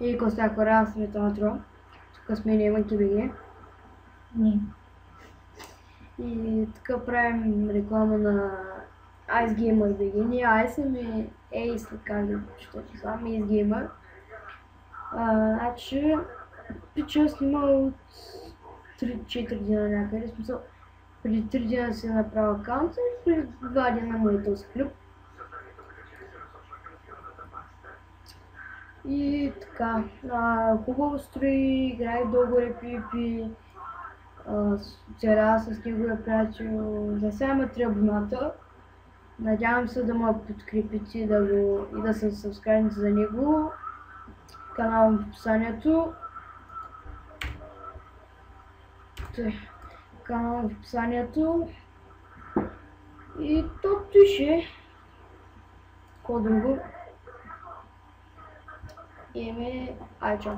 И Костяко раз метро. Тук сме Невънки БГ. Не. И така правим реклама на Ice Gamer BG. Не Ice, ами Ace, как да ще знам, Ace Gamer. Значи, пича снимал от 3-4 дена някъде, в смисъл, преди 3 дена си направил акаунта и преди 2 дена му е този клип. И така, хубаво строи, играе долу PvP, вчера с неговия приятел, за сега има 3 абоната. Надявам се да ме подкрепите и да се сабскрайбнете за него. Канал в описанието. Канал в описанието. И то пише. Какво друго? Ай чао.